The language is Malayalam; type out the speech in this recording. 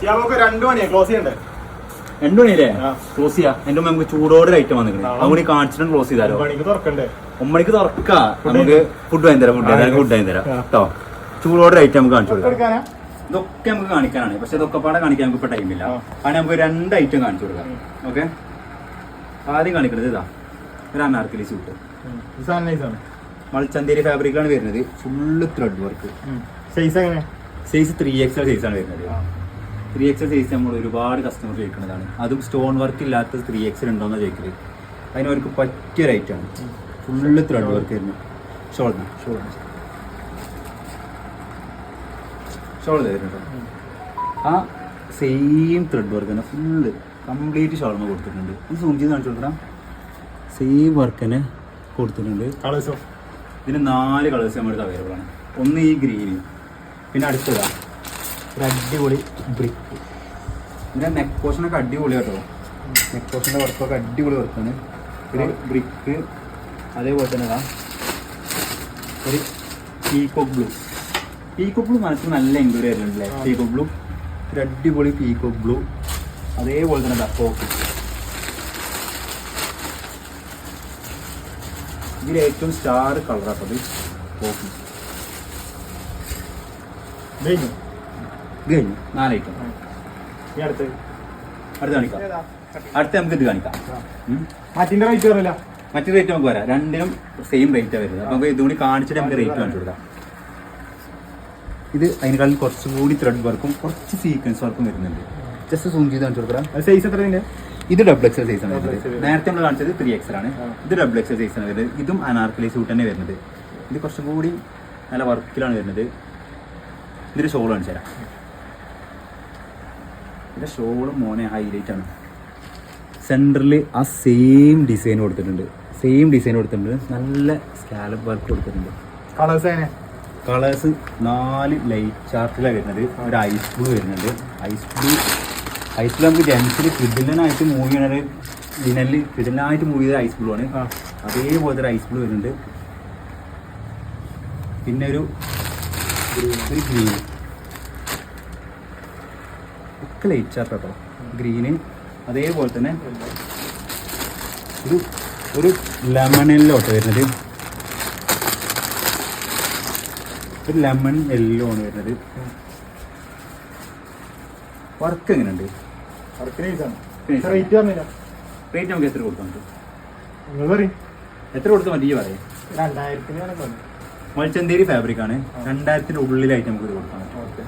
2 മണിയാ ക്ലോസ് ചെയ്യണ്ടേ? 2 മണിയല്ലേ ക്ലോസ് ചെയ്യാം. എന്റെ നമുക്ക് ചൂടോടെ ഐറ്റം വന്നിട്ടുണ്ട്. അതുകൊണ്ട് കാണിച്ചിട്ട് ക്ലോസ് ചെയ്താലോ? 9 മണിക്ക് തുറക്കാം. നമുക്ക് ഫുഡ് വാങ്ങി തരാം. ഫുഡ് വാങ്ങി തരാം കേട്ടോ. ചൂടോടെ ഐറ്റം നമുക്ക് കാണിച്ചു കൊടുക്കാം. ഇതൊക്കെ നമുക്ക് കാണിക്കാനാണ്. പക്ഷെ ഇതൊക്കെ പാടെ കാണിക്കാൻ നമുക്ക് ഇപ്പൊ ടൈമില്ല. അതിന് നമുക്ക് 2 ഐറ്റം കാണിച്ചു കൊടുക്കാം. ഓക്കെ, ആദ്യം കാണിക്കുന്നത് ഇതാ ഒരു അനാർക്കലി സൂട്ട്. മൾച്ചന്തേരി ഫാബ്രിക്കാണ് വരുന്നത്. Full thread work. Size 3XL സൈസാണ് വരുന്നത്. 3XL സൈസ് നമ്മൾ ഒരുപാട് കസ്റ്റമർ ചോദിക്കുന്നതാണ്. അതും സ്റ്റോൺ വർക്ക് ഇല്ലാത്ത 3XL ഉണ്ടോയെന്ന് ചോദിക്കല്. അതിനവർക്ക് പറ്റിയൊരു ഐറ്റമാണ്. ഫുള്ള് ത്രെഡ് വർക്ക് വരുന്നു. ഷോൾഡർ വരുന്നുണ്ടോ? ആ സെയിം ത്രെഡ് വർക്ക് തന്നെ ഫുള്ള് കംപ്ലീറ്റ് ഷോൾഡർ കൊടുത്തിട്ടുണ്ട്. ഇത് സൂം ചെയ്ത് കാണിച്ചു കൊടുക്കണം. സെയിം വർക്ക് തന്നെ കൊടുത്തിട്ടുണ്ട്. ഇതിന് 4 കളേഴ്സ് നമ്മുടെ അവൈലബിൾ ആണ്. ഒന്ന് ഈ ഗ്രീന്, പിന്നെ അടുത്തതാണ് ഒരു അടിപൊളി ബ്രിക്ക്. ഇതിൻ്റെ നെക്ക് പോർഷനൊക്കെ അടിപൊളി കേട്ടോ. നെക്ക് പോർഷൻ്റെ വർക്കൊക്കെ അടിപൊളി വർക്കാണ്. ഒരു ബ്രിക്ക്, അതേപോലെ തന്നെ ഒരു പീകോക്ക് ബ്ലൂ. പീകോക്ക് ബ്ലൂ മനസ്സിൽ നല്ല എൻക്വയറി ആയിരുന്നുണ്ടല്ലേ? പീകോക്ക് ബ്ലൂ ഒരു അടിപൊളി പീകോക്ക് ബ്ലൂ. അതേപോലെ തന്നെ പോക്ക്. ഇതിൽ ഏറ്റവും സ്റ്റാർ കളറാട്ടത് പോക്ക്. കഴിഞ്ഞു 4 ഐറ്റം. അടുത്ത കാണിക്കാം. അടുത്ത നമുക്ക് ഇത് കാണിക്കാം. മറ്റു റേറ്റ് നമുക്ക് വരാം. രണ്ടിനും സെയിം റേറ്റാണ് വരുന്നത്. നമുക്ക് ഇതുകൂടി കാണിച്ചിട്ട് നമുക്ക് റേറ്റ് കാണിച്ചു കൊടുക്കാം. ഇത് അതിനേക്കാളും കുറച്ചും കൂടി ത്രെഡ് വർക്കും കുറച്ച് സീക്വൻസ് വർക്കും വരുന്നുണ്ട്. ജസ്റ്റ് സൂം ചെയ്ത് കാണിച്ചു കൊടുക്കാം. സൈസ് എത്ര? ഇത് XXL സൈസാണ് വരുന്നത്. നേരത്തെ നമ്മൾ കാണിച്ചത് 3XL ആണ്. ഇത് XXL സൈസാണ് വരുന്നത്. ഇതും അനാർക്കലി സൂട്ട് തന്നെ വരുന്നത്. ഇത് കുറച്ചും കൂടി നല്ല വർക്കിലാണ് വരുന്നത്. ഇതിൻ്റെ ഷോൾ കാണിച്ചു തരാം. ഇതിൻ്റെ ഷോളും മോനെ ഹൈലൈറ്റ് ആണ്. സെൻറ്ററിൽ ആ സെയിം ഡിസൈൻ കൊടുത്തിട്ടുണ്ട്. നല്ല സ്കാലപ്പ് വർക്ക് കൊടുത്തിട്ടുണ്ട്. കളേഴ്സ് 4 ലൈറ്റ് ചാർട്ടിലാണ് വരുന്നത്. ഒരു ഐസ് ബ്ലൂ വരുന്നുണ്ട്. ഐസ് ബ്ലൂ നമുക്ക് ജെൻസിൽ കിഡിലനായിട്ട് മൂവ് ചെയ്യണത്. ലിനലിൽ കിഡിലനായിട്ട് മൂവ് ചെയ്ത ഐസ് ബ്ലൂ ആണ്. അതേപോലത്തെ ഒരു ഐസ് ബ്ലൂ വരുന്നുണ്ട്. പിന്നെ ഒരു ഗ്രീൻ ഒക്കെ ലൈറ്റ് ചാർട്ട് കേട്ടോ. ഗ്രീന് അതേപോലെ തന്നെ ഒരു ലെമണിലോട്ട് വരുന്നത്. ഒരു ലെമൺ യെല്ലോ ആണ് വരുന്നത്. വർക്ക് എങ്ങനെയുണ്ട്? റേറ്റ് നമുക്ക് എത്ര കൊടുക്കാൻ പറ്റും? എത്ര കൊടുത്താൽ മതി പറയും? 2000 മൾച്ചന്തേരി ഫാബ്രിക് ആണ്. 2000-ന്റെ ഉള്ളിലായിട്ട് നമുക്ക് ഇത് കൊടുക്കാൻ പറ്റും.